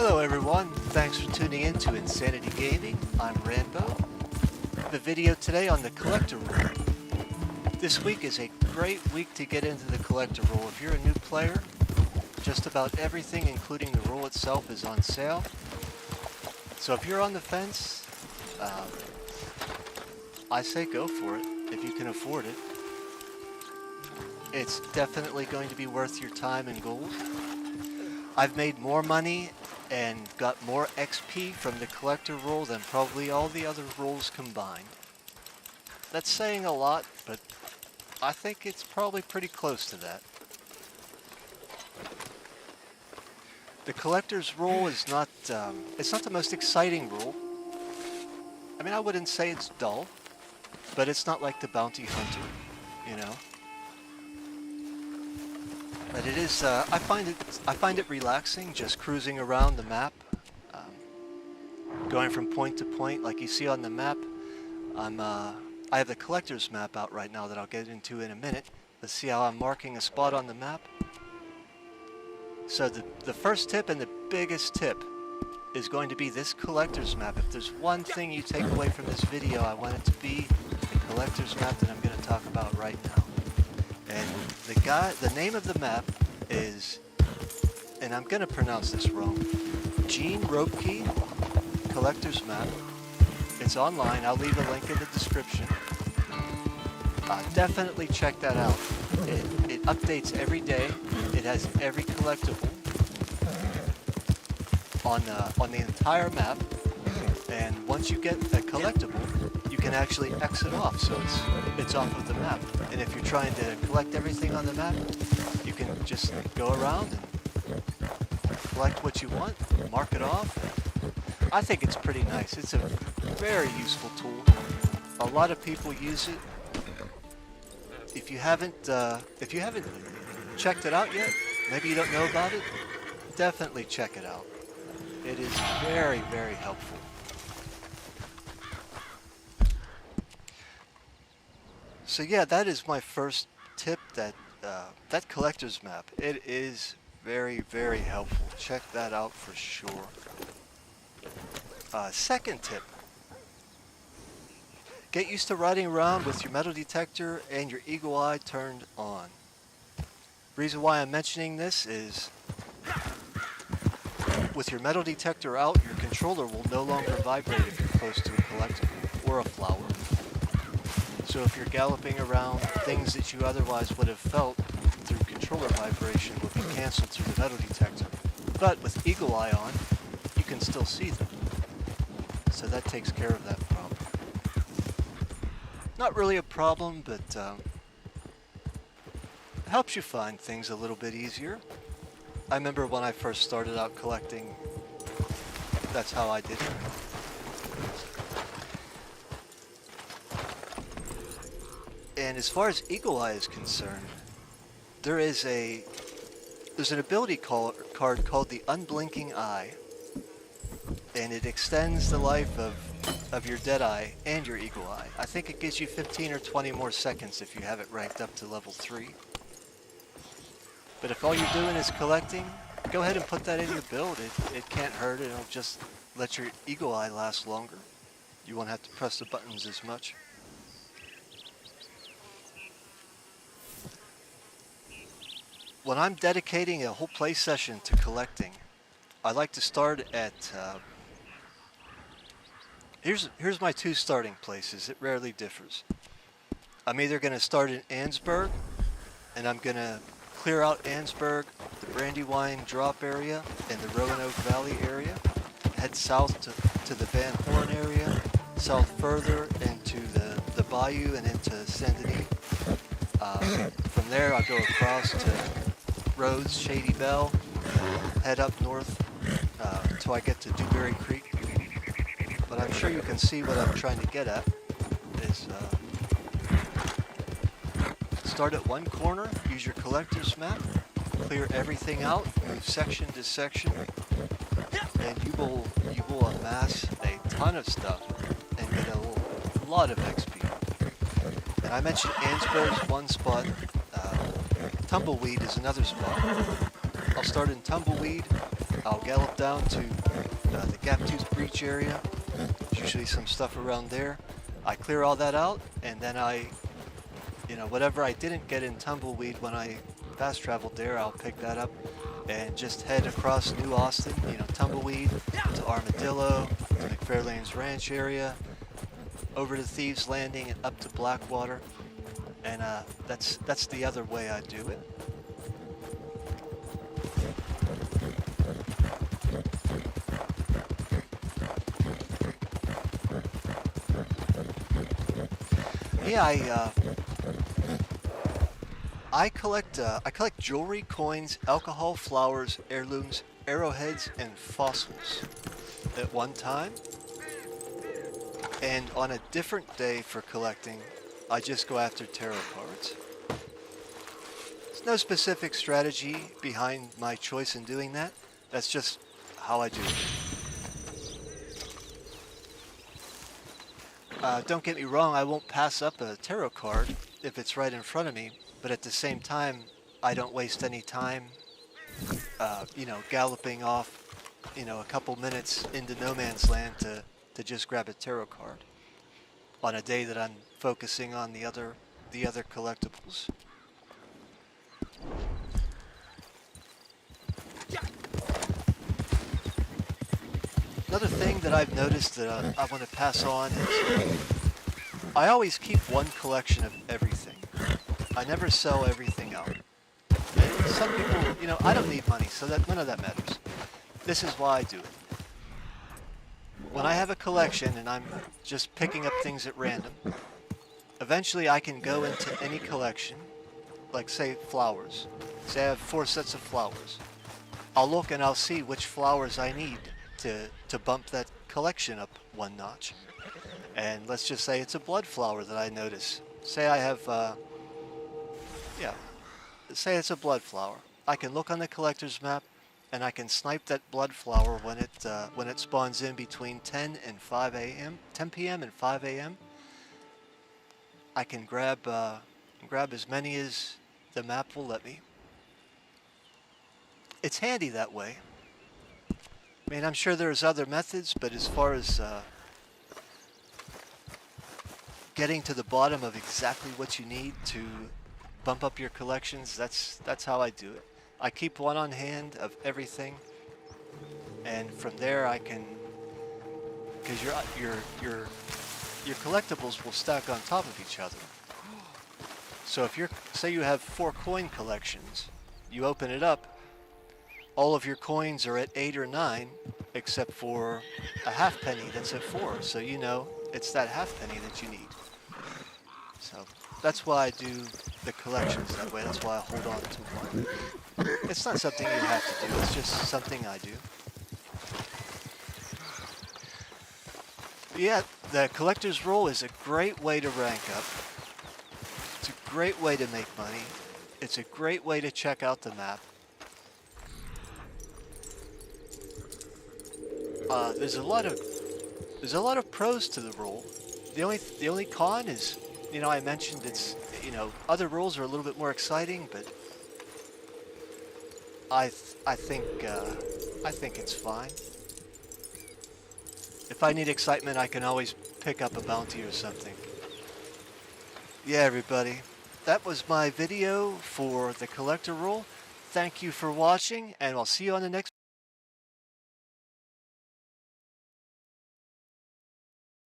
Hello everyone, thanks for tuning in to Insanity Gaming. I'm Rambo. The video today on the collector role. This week is a great week to get into the collector role. If you're a new player, just about everything including the role itself is on sale. So if you're on the fence, I say go for it if you can afford it. It's definitely going to be worth your time and gold. I've made more money and got more XP from the collector role than probably all the other roles combined. That's saying a lot, but I think it's probably pretty close to that. The collector's role is not, it's not the most exciting role. I mean, I wouldn't say it's dull, but it's not like the bounty hunter, you know. But it is, I find it relaxing just cruising around the map, going from point to point like you see on the map. I have the collector's map out right now that I'll get into in a minute. Let's see how I'm marking a spot on the map. So the first tip and the biggest tip is going to be this collector's map. If there's one thing you take away from this video, I want it to be the collector's map that I'm going to talk about right now. And the name of the map is, and I'm going to pronounce this wrong, Gene Ropke Collector's Map. It's online. I'll leave a link in the description. Definitely check that out. It updates every day. It has every collectible on the entire map. And once you get a collectible, you can actually exit off, so it's off of the map. And if you're trying to collect everything on the map, you can just go around and collect what you want, mark it off. I think it's pretty nice. It's a very useful tool. A lot of people use it. If you haven't checked it out yet, maybe you don't know about it, definitely check it out. It is very, very helpful. So yeah, that is my first tip, that collector's map. It is very, very helpful. Check that out for sure. Second tip. Get used to riding around with your metal detector and your eagle eye turned on. Reason why I'm mentioning this is with your metal detector out, your controller will no longer vibrate if you're close to a collectible or a flower. So if you're galloping around, things that you otherwise would have felt through controller vibration would be canceled through the metal detector. But with eagle eye on, you can still see them. So that takes care of that problem. Not really a problem, but it helps you find things a little bit easier. I remember when I first started out collecting, that's how I did it. And as far as eagle eye is concerned, there's an ability card called the Unblinking Eye, and it extends the life of your dead eye and your eagle eye. I think it gives you 15 or 20 more seconds if you have it ranked up to level 3. But if all you're doing is collecting, go ahead and put that in your build. It can't hurt. It'll just let your eagle eye last longer. You won't have to press the buttons as much. When I'm dedicating a whole play session to collecting, I like to start at, here's my two starting places. It rarely differs. I'm either going to start in Annesburg, and I'm going to clear out Annesburg, the Brandywine Drop area, and the Roanoke Valley area, head south to the Van Horn area, south further into the Bayou and into Saint Denis. From there I'll go across to Rhodes, Shady Bell, head up north until I get to Dewberry Creek. But I'm sure you can see what I'm trying to get at is start at one corner, use your collector's map, clear everything out, move section to section, and you will amass a ton of stuff and get a lot of XP. And I mentioned Annesburg's one spot. Tumbleweed is another spot. I'll start in Tumbleweed. I'll gallop down to the Gaptooth Breach area. There's usually some stuff around there. I clear all that out, and then whatever I didn't get in Tumbleweed when I fast traveled there, I'll pick that up and just head across New Austin, Tumbleweed to Armadillo, to McFairlane's Ranch area, over to Thieves Landing and up to Blackwater. And that's the other way I do it. Yeah, I collect jewelry, coins, alcohol, flowers, heirlooms, arrowheads, and fossils at one time. And on a different day for collecting, I just go after tarot cards. There's no specific strategy behind my choice in doing that. That's just how I do it. Don't get me wrong, I won't pass up a tarot card if it's right in front of me, but at the same time, I don't waste any time, galloping off, a couple minutes into no man's land to just grab a tarot card on a day that I'm focusing on the other collectibles. Another thing that I've noticed that I want to pass on is I always keep one collection of everything. I never sell everything out. And some people, I don't need money, so that none of that matters. This is why I do it. When I have a collection and I'm just picking up things at random, eventually I can go into any collection, like say flowers. Say I have 4 sets of flowers. I'll look and I'll see which flowers I need to bump that collection up one notch. And let's just say it's a blood flower that I notice. Say I have, say it's a blood flower. I can look on the collector's map and I can snipe that blood flower when it spawns in between 10 and 5 a.m., 10 p.m. and 5 a.m. I can grab as many as the map will let me. It's handy that way. I mean, I'm sure there's other methods, but as far as getting to the bottom of exactly what you need to bump up your collections, that's how I do it. I keep one on hand of everything, and from there I can, because your collectibles will stack on top of each other. So if say you have 4 coin collections, you open it up, all of your coins are at 8 or 9, except for a halfpenny that's at 4. So it's that halfpenny that you need. So that's why I do the collections that way. That's why I hold on to one. It's not something you have to do. It's just something I do. Yeah, the collector's roll is a great way to rank up. It's a great way to make money. It's a great way to check out the map. There's a lot of pros to the roll. The only con is, I mentioned it's, other rolls are a little bit more exciting, but I think it's fine. If I need excitement, I can always pick up a bounty or something. Yeah, everybody, that was my video for the collector roll. Thank you for watching, and I'll see you on the next